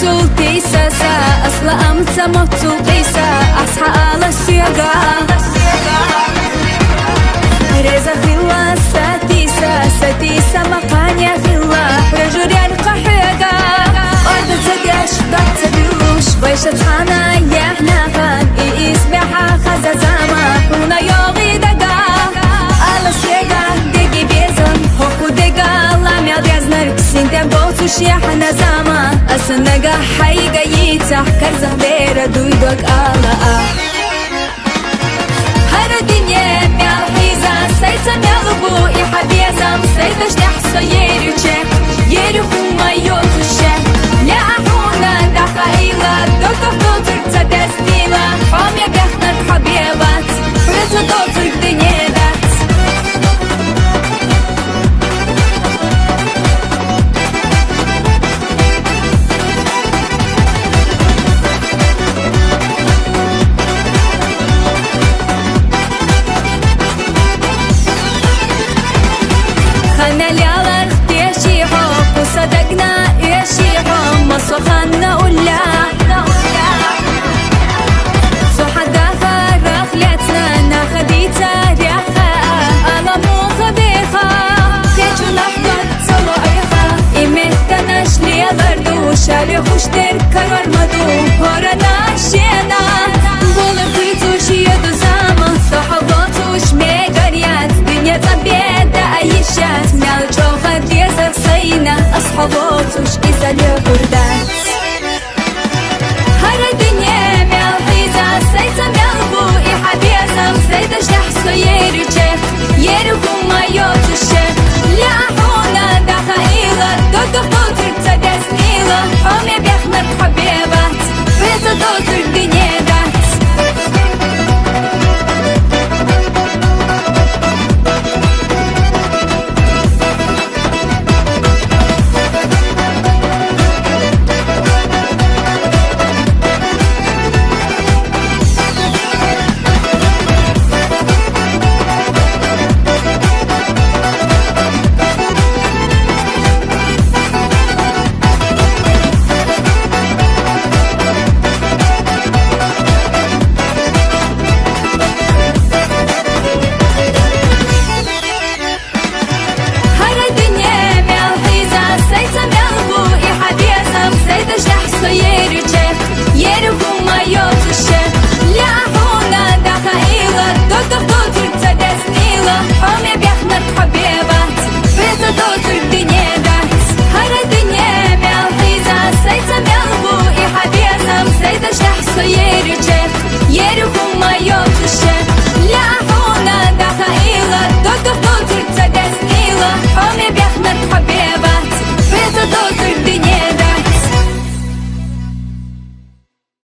موتو تيساسا أصلا أمتا موتو قيسا أصحى على السياقة ريزا خلا ساتيسا مقانيا خلا رجوريان قحيقا أرض تديش ضغط بيوش ويشت خانا يحنا خان إسمعها خزا زاما هنا يوغي دقا على السياقة دقي بيزن هوكو دقا لام يضيزنر سنتين بوتوش يحنا زاما أسنقا حيقا يتح كرزا بيرا دويدوك آلا هر الدنيا مالحيزا سيتا مالبو يحبيزم سيتش نحسو يرو خما يوتوشة لا أحونا دخايلا دوتو دوتر تدستيلا حام يبيخنر حبيبات فرزا دوتر دنيا دات خلنا ليالر تيشيحو وصدقنا يشيحو مصر خلنا ولا سو حدا فرخ ليتنا ناخديتا ريحا ألا مو خبيخا تيجو لحظة طلوعيخا إيمتناش ليالر دو شاري خوش تركر